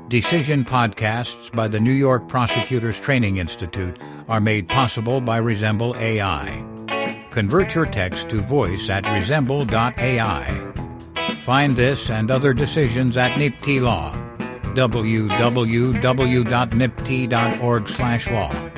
Decision podcasts by the New York Prosecutors Training Institute are made possible by Resemble AI. Convert your text to voice at resemble.ai. Find this and other decisions at NYPTI Law. www.nypti.org/law.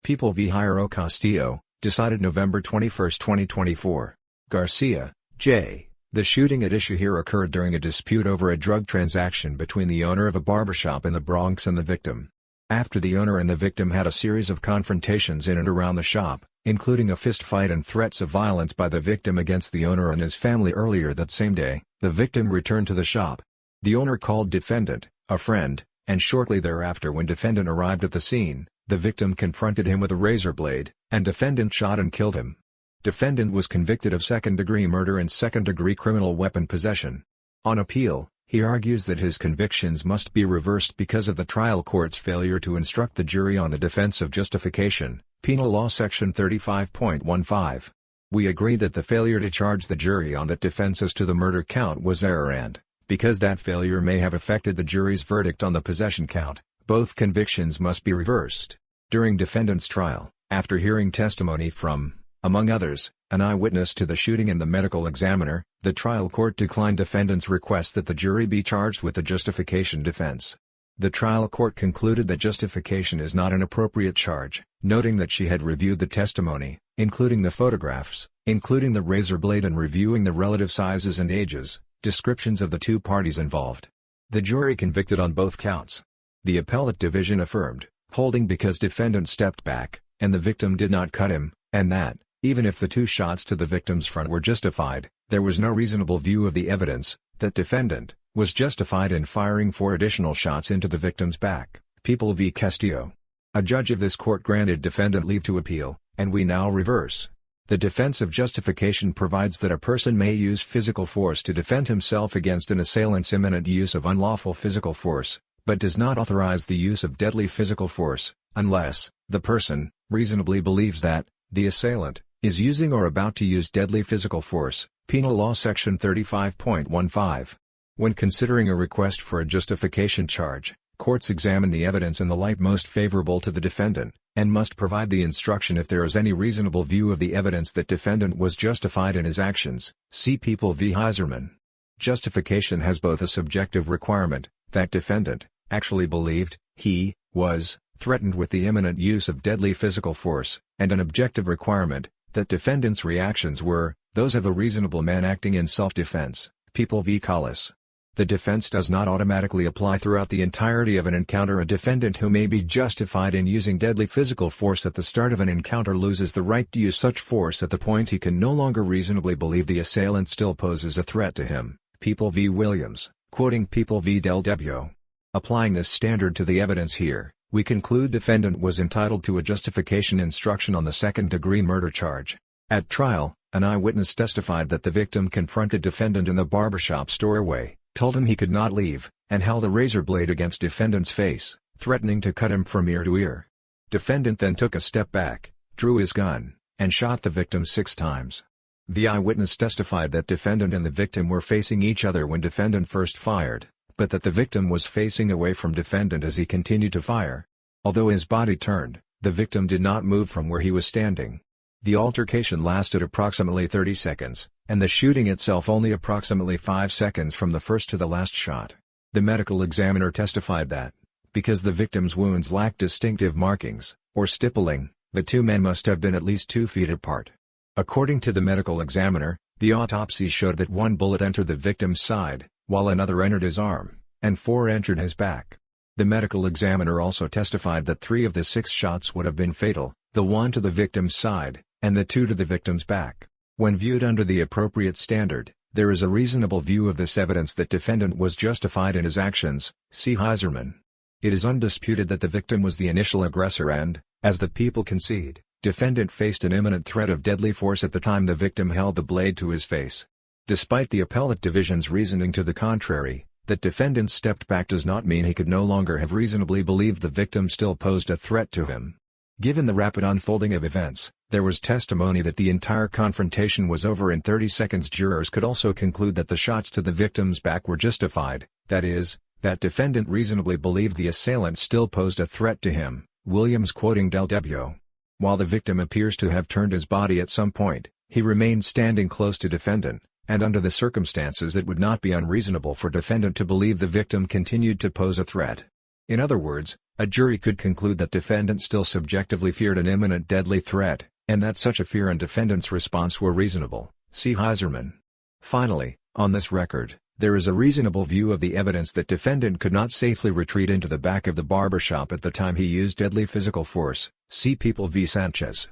People v. Jairo Castillo, decided November 21, 2024. Garcia, J. The shooting at issue here occurred during a dispute over a drug transaction between the owner of a barbershop in the Bronx and the victim. After the owner and the victim had a series of confrontations in and around the shop, including a fist fight and threats of violence by the victim against the owner and his family earlier that same day, the victim returned to the shop. The owner called defendant, a friend, and shortly thereafter when defendant arrived at the scene, the victim confronted him with a razor blade, and defendant shot and killed him. Defendant was convicted of second-degree murder and second-degree criminal weapon possession. On appeal, he argues that his convictions must be reversed because of the trial court's failure to instruct the jury on the defense of justification, Penal Law Section 35.15. We agree that the failure to charge the jury on that defense as to the murder count was error and, because that failure may have affected the jury's verdict on the possession count, both convictions must be reversed. During defendant's trial, after hearing testimony from, among others, an eyewitness to the shooting and the medical examiner, the trial court declined defendant's request that the jury be charged with the justification defense. The trial court concluded that justification is not an appropriate charge, noting that she had reviewed the testimony, including the photographs, including the razor blade and reviewing the relative sizes and ages, descriptions of the two parties involved. The jury convicted on both counts. The appellate division affirmed, holding because defendant stepped back, and the victim did not cut him, and that, even if the two shots to the victim's front were justified, there was no reasonable view of the evidence, that defendant was justified in firing 4 additional shots into the victim's back. People v. Castillo. A judge of this court granted defendant leave to appeal, and we now reverse. The defense of justification provides that a person may use physical force to defend himself against an assailant's imminent use of unlawful physical force, but does not authorize the use of deadly physical force, unless the person reasonably believes that the assailant is using or about to use deadly physical force, Penal Law Section 35.15. When considering a request for a justification charge, courts examine the evidence in the light most favorable to the defendant, and must provide the instruction if there is any reasonable view of the evidence that defendant was justified in his actions. See People v. Heiserman. Justification has both a subjective requirement, that defendant actually believed he was threatened with the imminent use of deadly physical force, and an objective requirement, that defendant's reactions were those of a reasonable man acting in self-defense. People v. Collis. The defense does not automatically apply throughout the entirety of an encounter. A defendant who may be justified in using deadly physical force at the start of an encounter loses the right to use such force at the point he can no longer reasonably believe the assailant still poses a threat to him. People v. Williams, quoting People v. Del Debbio. Applying this standard to the evidence here, we conclude defendant was entitled to a justification instruction on the second-degree murder charge. At trial, an eyewitness testified that the victim confronted defendant in the barbershop doorway, told him he could not leave, and held a razor blade against defendant's face, threatening to cut him from ear to ear. Defendant then took a step back, drew his gun, and shot the victim 6 times. The eyewitness testified that defendant and the victim were facing each other when defendant first fired, but that the victim was facing away from defendant as he continued to fire. Although his body turned, the victim did not move from where he was standing. The altercation lasted approximately 30 seconds, and the shooting itself only approximately 5 seconds from the first to the last shot. The medical examiner testified that, because the victim's wounds lacked distinctive markings, or stippling, the two men must have been at least 2 feet apart. According to the medical examiner, the autopsy showed that 1 bullet entered the victim's side, while another entered his arm, and 4 entered his back. The medical examiner also testified that 3 of the 6 shots would have been fatal, the 1 to the victim's side, and the 2 to the victim's back. When viewed under the appropriate standard, there is a reasonable view of this evidence that defendant was justified in his actions. See Heiserman. It is undisputed that the victim was the initial aggressor and, as the people concede, defendant faced an imminent threat of deadly force at the time the victim held the blade to his face. Despite the appellate division's reasoning to the contrary, that defendant stepped back does not mean he could no longer have reasonably believed the victim still posed a threat to him. Given the rapid unfolding of events, There was testimony that the entire confrontation was over in 30 seconds. Jurors could also conclude that the shots to the victim's back were justified, that is, that defendant reasonably believed the assailant still posed a threat to him, Williams quoting Del Debbio. While the victim appears to have turned his body at some point, he remained standing close to defendant, and under the circumstances it would not be unreasonable for defendant to believe the victim continued to pose a threat. In other words, a jury could conclude that defendant still subjectively feared an imminent deadly threat, and that such a fear and defendant's response were reasonable. See Heiserman. Finally, on this record, there is a reasonable view of the evidence that defendant could not safely retreat into the back of the barbershop at the time he used deadly physical force. See People v. Sanchez.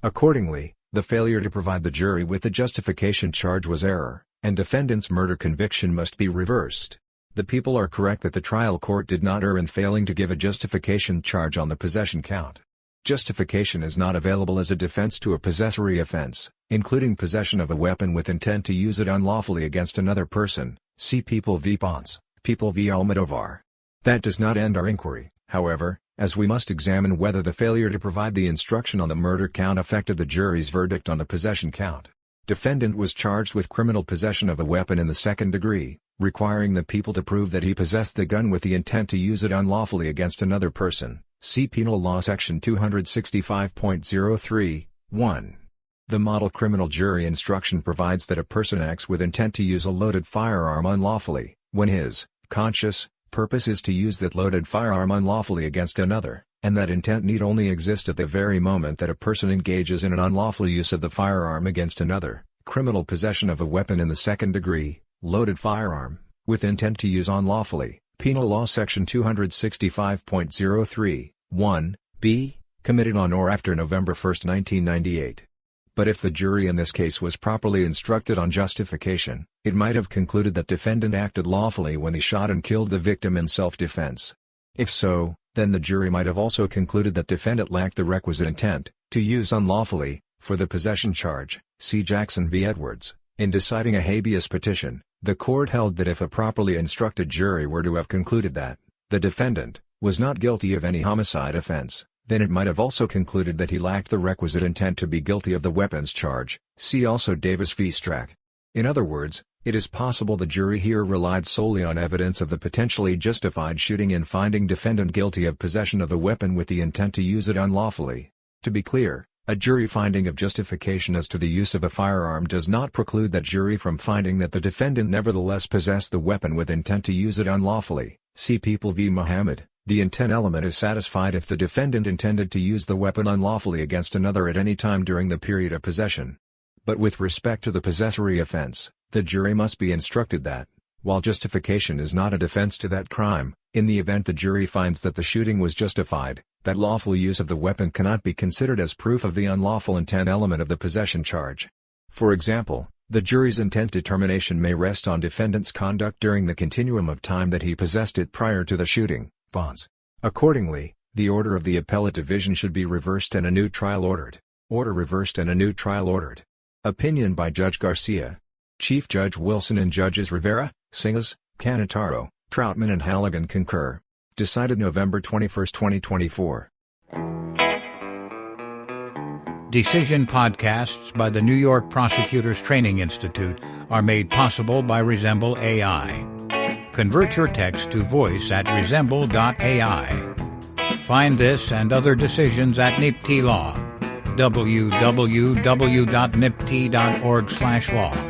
Accordingly, the failure to provide the jury with the justification charge was error, and defendant's murder conviction must be reversed. The people are correct that the trial court did not err in failing to give a justification charge on the possession count. Justification is not available as a defense to a possessory offense, including possession of a weapon with intent to use it unlawfully against another person. See People v. Ponce, People v. Almodovar. That does not end our inquiry, however, as we must examine whether the failure to provide the instruction on the murder count affected the jury's verdict on the possession count. Defendant was charged with criminal possession of a weapon in the second degree, requiring the people to prove that he possessed the gun with the intent to use it unlawfully against another person. See Penal Law Section 265.03, 1. The model criminal jury instruction provides that a person acts with intent to use a loaded firearm unlawfully, when his conscious purpose is to use that loaded firearm unlawfully against another, and that intent need only exist at the very moment that a person engages in an unlawful use of the firearm against another. Criminal possession of a weapon in the second degree, loaded firearm, with intent to use unlawfully, Penal Law Section 265.03, 1, b, committed on or after November 1, 1998. But if the jury in this case was properly instructed on justification, it might have concluded that defendant acted lawfully when he shot and killed the victim in self-defense. If so, then the jury might have also concluded that defendant lacked the requisite intent to use unlawfully for the possession charge. See Jackson v. Edwards. In deciding a habeas petition, the court held that if a properly instructed jury were to have concluded that the defendant was not guilty of any homicide offense, then it might have also concluded that he lacked the requisite intent to be guilty of the weapons charge. See also Davis v. Strack. In other words, it is possible the jury here relied solely on evidence of the potentially justified shooting in finding defendant guilty of possession of the weapon with the intent to use it unlawfully. To be clear, a jury finding of justification as to the use of a firearm does not preclude that jury from finding that the defendant nevertheless possessed the weapon with intent to use it unlawfully. See People v. Muhammad. The intent element is satisfied if the defendant intended to use the weapon unlawfully against another at any time during the period of possession. But with respect to the possessory offense, the jury must be instructed that, while justification is not a defense to that crime, in the event the jury finds that the shooting was justified, that lawful use of the weapon cannot be considered as proof of the unlawful intent element of the possession charge. For example, the jury's intent determination may rest on defendant's conduct during the continuum of time that he possessed it prior to the shooting. Bonds. Accordingly, the order of the appellate division should be reversed and a new trial ordered. Order reversed and a new trial ordered. Opinion by Judge Garcia. Chief Judge Wilson and Judges Rivera, Singas, Canataro, Troutman and Halligan concur. Decided November 21, 2024. Decision podcasts by the New York Prosecutors Training Institute are made possible by Resemble AI. Convert your text to voice at resemble.ai. Find this and other decisions at NYPTI Law. www.nypti.org/law